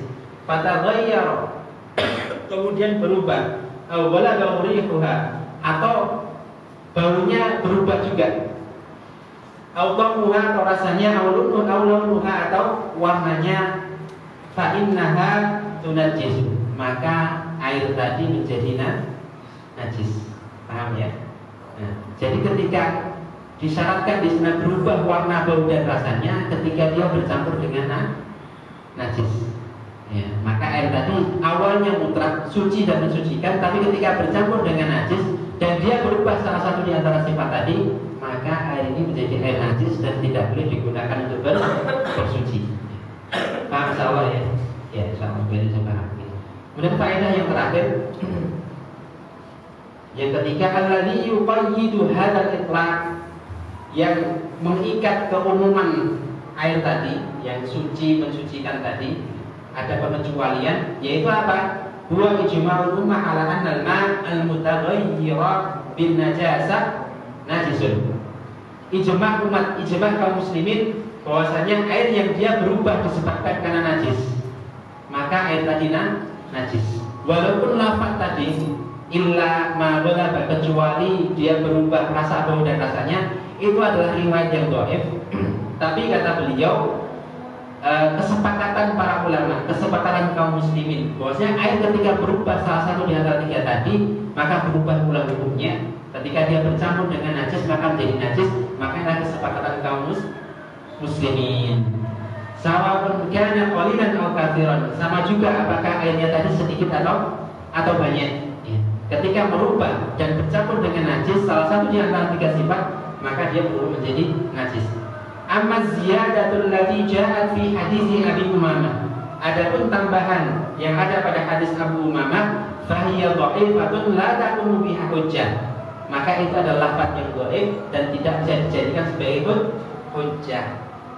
Fataghayyara, kemudian berubah, wala ghairiha, atau baunya berubah juga. Autamuha, atau rasanya, aulunuha, atau warnanya, fa innaha tunajjis, maka air tadi menjadi najis. Paham ya? Nah, jadi ketika disyaratkan di sana berubah warna, bau dan rasanya ketika dia bercampur dengan najis. Ya, maka air tadi awalnya mutlak suci dan mensucikan, tapi ketika bercampur dengan najis dan dia berubah salah satu di antara sifat tadi, maka air ini menjadi air najis dan tidak boleh digunakan untuk bersuci. Paham insyaallah ya? Ya, insyaallah boleh saya paham. Kemudian faedah yang terakhir, Yang ketiga, alladzi yuqayyidu hadzal itlaq, yang mengikat keumuman air tadi, yang suci mensucikan tadi, ada pengecualian, yaitu apa? Huwa ijma'ul ummah ala anna al-ma' al-mutaghayyira bin najasah najisun. Ijma' umat, ijma' kaum muslimin bahwasanya air yang dia berubah disebabkan karena najis, maka air tadi najis. Walaupun lafaz tadi illa ma ghalaba, kecuali dia berubah rasa bau dan rasanya, itu adalah riwayat yang dhaif. Tapi kata beliau, kesepakatan para ulama, kesepakatan kaum muslimin bahwasanya air ketika berubah salah satu di antara tiga tadi, maka berubah pula hukumnya. Ketika dia bercampur dengan najis maka menjadi najis, maka adalah kesepakatan kaum muslimin. Sawa'un kana qalilan aw katsiran, sama juga apakah airnya tadi sedikit atau banyak. Ketika merubah dan bercampur dengan najis salah satu di antara tiga sifat, maka dia berubah menjadi najis. Amma ziyadatul lati ja'at fi hadis Abi Umamah, adapun tambahan yang ada pada hadis Abu Umamah, fahiya dha'ifatun la taqumu biha hujjah, maka itu adalah lafaz yang dhaif dan tidak bisa dijadikan sebagai hujjah.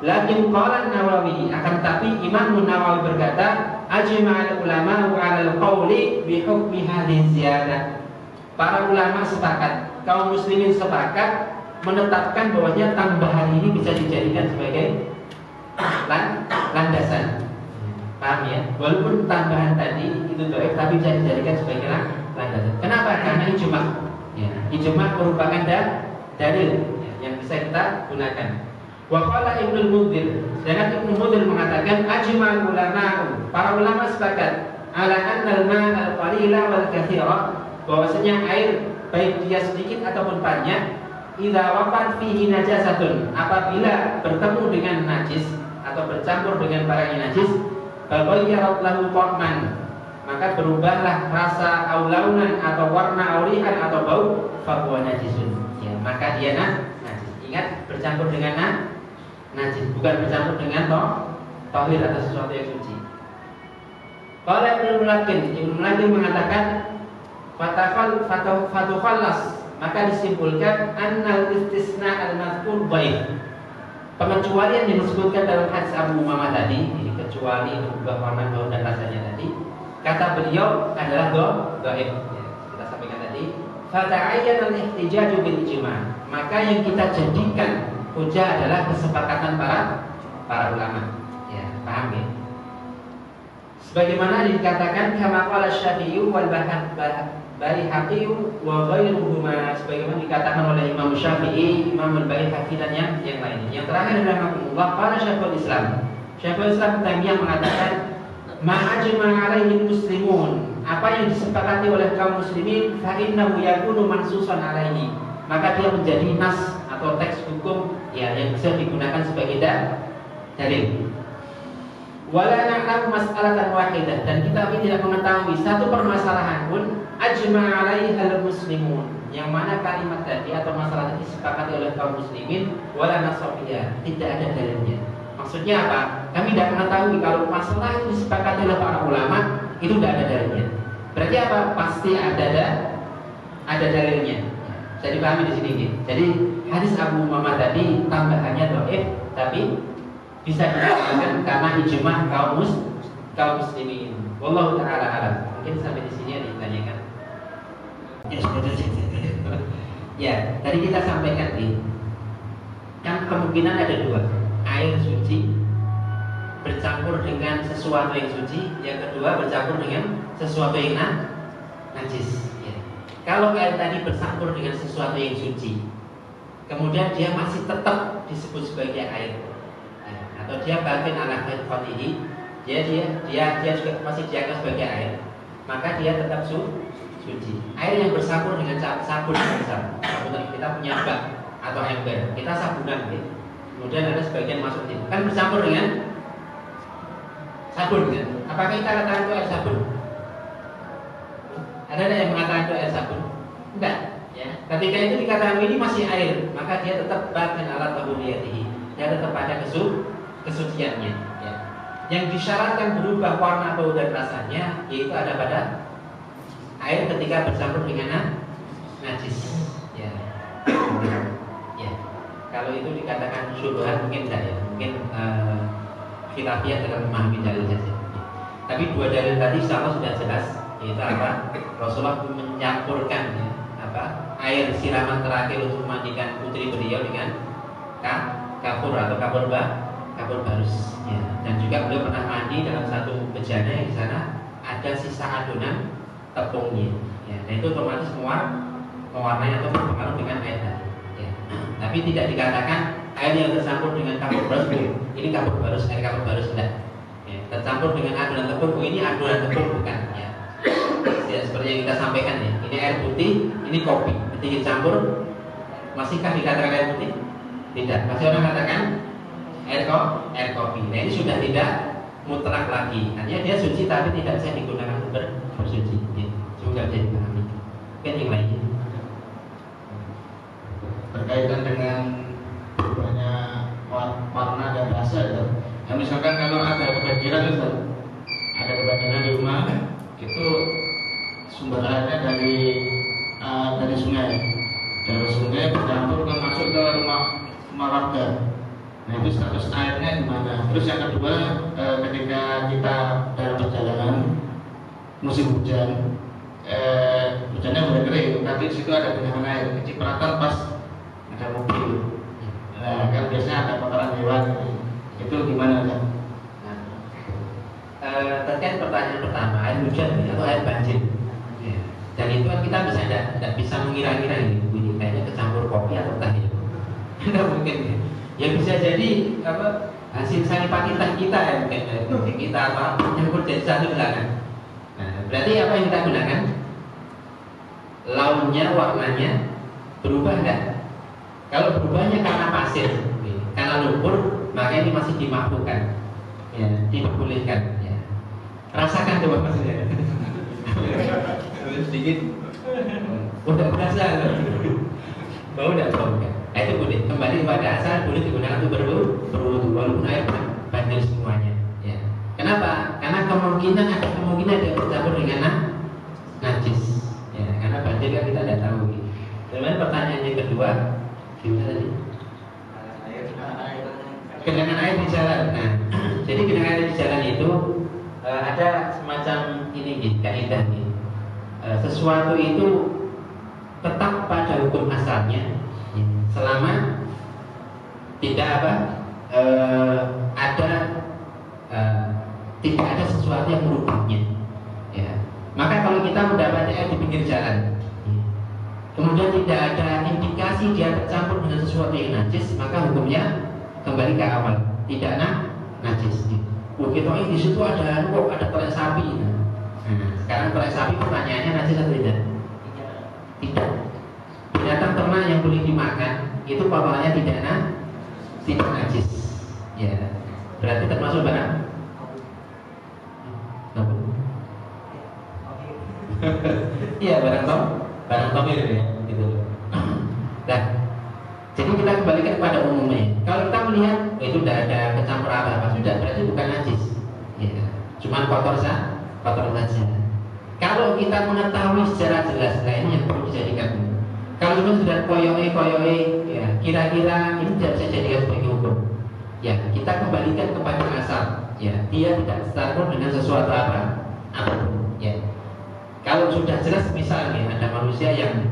Lakin qala Nawawi, akan tapi Imam Nawawi berkata, ajma'al ulama 'ala al-qawli bi hukmi hadhihi ziyadah. Para ulama sepakat, kaum muslimin sepakat menetapkan bahwasanya tambahan ini bisa dijadikan sebagai landasan. Paham ya? Walaupun tambahan tadi itu dhaif, tapi bisa dijadikan sebagai landasan. Kenapa? Karena ijma'. Ya, ijma' merupakan dalil yang bisa kita gunakan. Wa qala Ibnu Mudhir, sedangkan Ibnu Mudhir mengatakan ajma'ul ulama, para ulama sepakat ala anna al-ma' al-qalila wal katsira, bahwasanya air baik dia sedikit ataupun banyak, idza waqat fihi najasatun, apabila bertemu dengan najis atau bercampur dengan barang yang najis, baghayyarat lahu ta'man, maka berubahlah rasa aulaunan atau warna aurihan atau bau, fahuwa najisun, ya, maka dia najis. Ingat, bercampur dengan najis, bukan bercampur dengan tahir atau sesuatu yang suci. Qala Ibnu Mulakin mengatakan fatukhallas, maka disimpulkan annal istisna al-mazkur dhaif, pengecualian yang disebutkan dalam hadis Abu Umamah tadi, kecuali berubah warna, bau dan rasanya tadi, kata beliau adalah dhaif. Kita sampaikan tadi, fata'ayyana al-ihtijaju bil ijma', maka yang kita jadikan hujah adalah kesepakatan para ulama. Ya, paham ya? Sebagaimana dikatakan kama qala Syafi'i wal Baihaqi wa ghairuhuma, sebagaimana dikatakan oleh Imam Syafi'i, Imam Al-Baihaqi dan yang lainnya. Yang terakhir adalah Allah qala Syekhul Islam. Syekhul Islam Taimiyah mengatakan ma ajma 'alaihi muslimun, apa yang disepakati oleh kaum muslimin, fa innahu yakunu mansusan 'alaihi, maka dia menjadi nas atau teks hukum ya yang bisa digunakan sebagai dalil. Wala na'lamu mas'alatan wahidah, dan kita tidak mengetahui satu permasalahan pun ajma' 'alaiha al-muslimun, yang mana kalimat tadi atau masalah tadi disepakati oleh kaum muslimin, wala nasabiyah, tidak ada dalilnya. Maksudnya apa? Kami tidak mengetahui kalau masalah itu disepakati oleh para ulama, itu tidak ada dalilnya. Berarti apa? Pasti ada dalilnya. Bisa dipahami di sini. Jadi hadis Abu Umamah tadi tambahannya dhaif, tapi bisa dikatakan karena ijma' kaum muslimin. Wallahu taala alam. Mungkin sampai di sini ada ditanyakan. Ya, tadi kita sampaikan kan kemungkinan ada dua. Air suci bercampur dengan sesuatu yang suci, yang kedua bercampur dengan sesuatu yang najis. Ya. Kalau air tadi bercampur dengan sesuatu yang suci, kemudian dia masih tetap disebut sebagai air, ya, atau dia batin ala qatihi, dia juga masih dianggap sebagai air, maka dia tetap suci. Air yang bercampur dengan sabun, kita punya bak atau ember, kita sabunan, gitu. Kemudian ada sebagian masuk itu, kan bercampur dengan sabun, kan? Apakah kita katakan itu air sabun? Ada yang mengatakan itu air sabun? Enggak, ya. Ketika itu dikatakan ini masih air, maka dia tetap batin alat tahuriyatihi, dia tetap ada kesuciannya, ya. Yang disyaratkan berubah warna, bau dan rasanya, yaitu ada pada air ketika bercampur dengan najis. Ya. Ya. Kalau itu dikatakan syubhat mungkin tidak ya, mungkin khilafiyah dalam memahami dalil saja. Tapi dua dalil tadi sama sudah jelas, yaitu apa? Rasulullah mencampurkan ya, air siraman terakhir untuk memandikan putri beliau dengan kapur atau kapur barus. Ya. Dan juga beliau pernah mandi dalam satu bejana yang di sana ada sisa adonan tepungnya. Ya. Nah itu otomatis mewarnai atau berpengaruh dengan air tadi. Ya. Tapi tidak dikatakan air yang tercampur dengan kapur barus ini kapur barus, air kapur barus tidak. Ya. Tercampur dengan adonan tepung ini adonan tepung bukan. Ya. Ya, seperti yang kita sampaikan ya. Ini air putih, ini kopi. Ketika dicampur, masihkah dikatakan air putih? Tidak. Masih orang katakan air kopi. Nah ini sudah tidak mutlak lagi. Artinya dia suci tapi tidak bisa digunakan untuk bersuci. Ya. Juga bisa dipahami. Mungkin yang lainnya. Berkaitan dengan banyak warna dan rasa ya. Ya misalkan kalau ada kebanjiran itu, ada kebanjiran di rumah, itu sumber airnya dari sungai. Dari sungai bercampur masuk ke rumah warga. Nah itu status airnya gimana? Terus yang kedua, ketika kita dalam perjalanan musim hujan, hujannya mulai kering, tapi di situ ada genangan air, kecipratan pas ada mobil. Nah kan biasanya ada kotoran hewan, itu gimana ya? Terkait pertanyaan pertama, air hujan atau air banjir, ya. Dan itu kan kita tidak bisa mengira-ngira ini kayaknya kecampur kopi atau teh ya. Tidak mungkin ya. Ya bisa jadi hasil saripan kita ya mungkin kita nyampur jadi satu belakang. Nah, berarti apa yang kita gunakan? Lautnya, warnanya berubah enggak? Kalau berubahnya karena pasir, karena lumpur, maka ini masih dimakruhkan, ya, diperbolehkan. Ya. Rasakan coba Mas ya. Sedikit. Udah berasa bau enggak bau kan? Nah, itu boleh kembali pada asal boleh digunakan untuk berwudu walaupun air banjir semuanya. Ya. Kenapa? Karena ada kemungkinan dia bercampur dengan najis. Ya, karena banjir kan kita tidak tahu. Kemudian pertanyaan yang kedua, gimana tadi? Genangan air di jalan. Nah, jadi genangan air di jalan itu ada semacam ini kaidah nih. Sesuatu itu tetap pada hukum asalnya selama tidak tidak ada sesuatu yang merubahnya. Ya. Maka kalau kita mendapati air di pinggir jalan, kemudian tidak ada indikasi dia tercampur dengan sesuatu yang najis, maka hukumnya kembali ke awal, tidak najis. Begitu di situ ada telek sapi. Nah, sekarang telek sapi pertanyaannya najis atau tidak? Tidak. Binatang ternak yang boleh dimakan itu papalannya tidak najis. Ya, berarti termasuk barang. Iya barang tomir ya, gitu. Nah, jadi kita kembalikan pada umumnya. Kalau kita melihat itu tidak ada kecampur apa-apa, sudah berarti bukan najis. Ya, cuma kotor saja. Kalau kita mengetahui secara jelas, nah ini yang perlu dijadikan. Kalau cuma sudah koyoe, ya kira-kira ini tidak bisa dijadikan sebagai hukum. Ya, kita kembalikan kepada asal. Ya, dia tidak tercampur dengan sesuatu apapun. Ya. Kalau sudah jelas misalnya ada manusia yang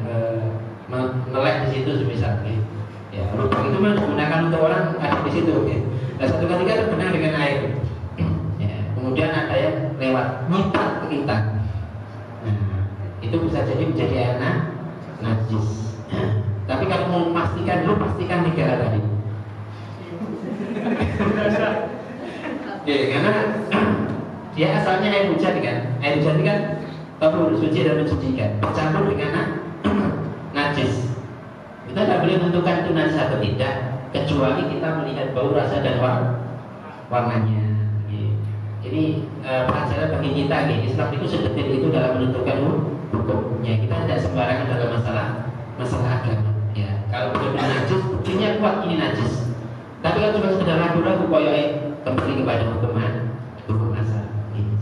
melek di situ misalnya, ya lubang itu memang digunakan untuk orang ada di situ. Ya. Nah, satu ketika terbenam dengan air, ya, kemudian ada yang lewat nyitat ke kita. Nah, itu bisa jadi menjadi air najis. Tapi kalau mau pastikan dulu, pastikan 3 hal tadi. Ya, karena dia asalnya air hujan kan, tahur suci dan mensucikan, bercampur dengan najis. Kita tidak boleh menentukan itu najis atau tidak, kecuali kita melihat bau, rasa dan warnanya. Jadi pelajaran bagi kita, Islam itu sedetil itu dalam menentukan hukumnya. Kita tidak sembarangan dalam masalah agama. Ya, kalau benar najis, buktinya kuat ini najis. Tapi kalau cuma sekedar ragu-ragu, kembali kepada hukum asal.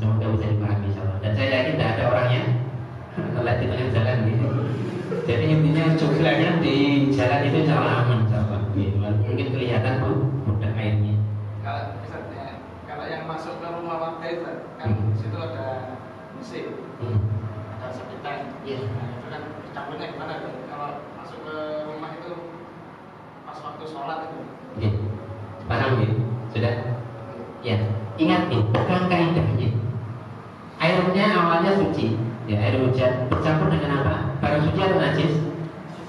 Semoga bisa dipahami insyaallah. Dan saya yakin tidak ada orang yang melek di tengah jalan gitu. Jadi gelangan di jalan itu insya Allah aman, insya Allah. Mungkin kelihatan budak airnya. Kalau misalnya kalau yang masuk ke rumah warga itu kan di situ ada mesin, ada sepitan. Iya. Nah, itu kan campurnya gimana tuh? Kalau masuk ke rumah itu pas waktu sholat itu. Iya. Paham ya? Sudah? Ya. Ingat nih, pegang kaidahnya. Airnya awalnya suci, ya air hujan bercampur dengan apa? Barang suci atau najis?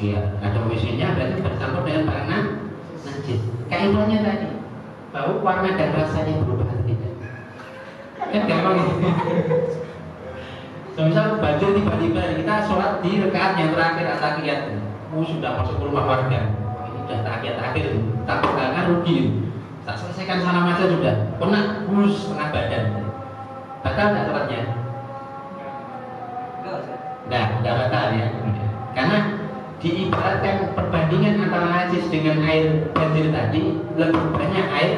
Iya, ada WC-nya berarti bercampur dengan barang najis. Kaidahnya tadi, bahwa warna dan rasanya berubah atau tidak? Kan gampang ini. Misal banjir tiba-tiba kita sholat di rakaat yang terakhir at-tahiyat, sudah masuk ke rumah warga, ini sudah tahiyat terakhir, takut kan rugi. Tak selesaikan salam aja sudah, kena setengah badan. Batal tidak sholatnya? Tidak batal ya. Karena diibaratkan perbandingan antara najis dengan air banjir tadi lebih banyak air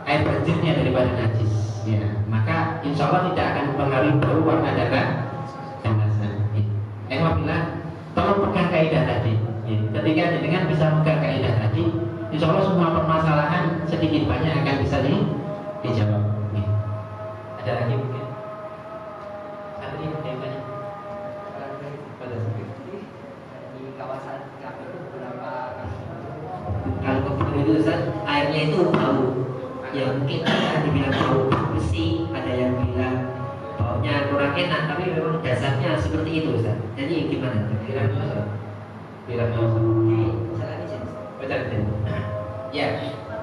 banjirnya daripada najis. Ya, maka insya Allah tidak akan mempengaruhi bau, warna darah dan rasa. Apabila tolong pegang kaidah tadi. Ketika dengan bisa pegang kaidah tadi, insya Allah semua permasalahan sedikit banyak akan bisa dijawab. Ada lagi mungkin? Santri temanya pada di kawasan kami itu beberapa Kalau kebun itu Ustaz, airnya itu bau. Ya mungkin ada dibilang bau besi, ada yang bilang baunya kurang enak, tapi memang dasarnya seperti itu Ustaz. Jadi gimana? Bilang Baca ya,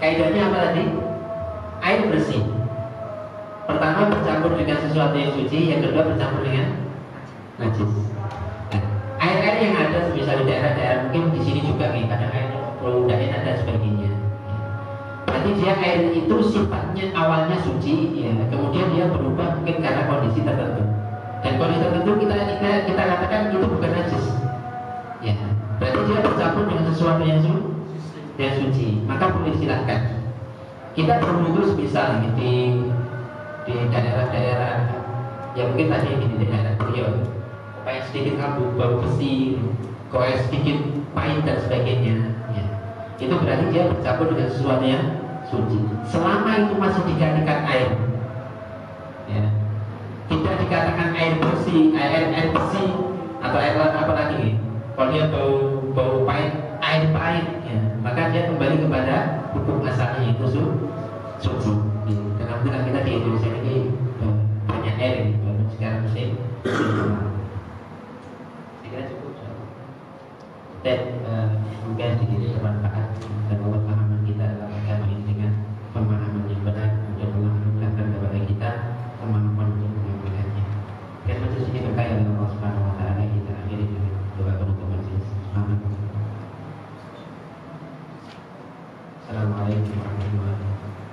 kaidahnya apa tadi? Air bersih. Pertama bercampur dengan sesuatu yang suci, yang kedua bercampur dengan najis. Nah, air-air yang ada misalnya di daerah-daerah mungkin di sini juga nih, kadang airnya tidak enak dan sebagainya. Berarti dia air itu sifatnya awalnya suci, ya, kemudian dia berubah mungkin karena kondisi tertentu. Dan kondisi tertentu kita katakan itu bukan najis. Ya, berarti dia bercampur dengan sesuatu yang suci, maka boleh silakan. Kita berwudu misal di daerah-daerah ya mungkin tadi di daerah beliau kayak sedikit bau besi, kayak sedikit pahit dan sebagainya ya. Itu berarti dia bercampur dengan sesuatu yang suci selama itu masih dikatakan air ya. Tidak dikatakan air bersih, air bersih atau air apa lagi kalau dia bau pahit, air pahit ya, maka dia kembali kepada hukum asalnya itu suci. Karena kita di Indonesia ini banyak air ini, sekarang musim. Saya kira cukup. Dan semoga sedikit bermanfaat dan pemahaman kita dalam agama ini dengan pemahaman yang benar untuk Allah anugerahkan kepada kita kemampuan untuk mengambilnya. Dan majelis ini berkaya dengan Allah Subhanahu Wa Taala. Kita akhiri dengan doa penutup majelis. Assalamualaikum warahmatullahi wabarakatuh.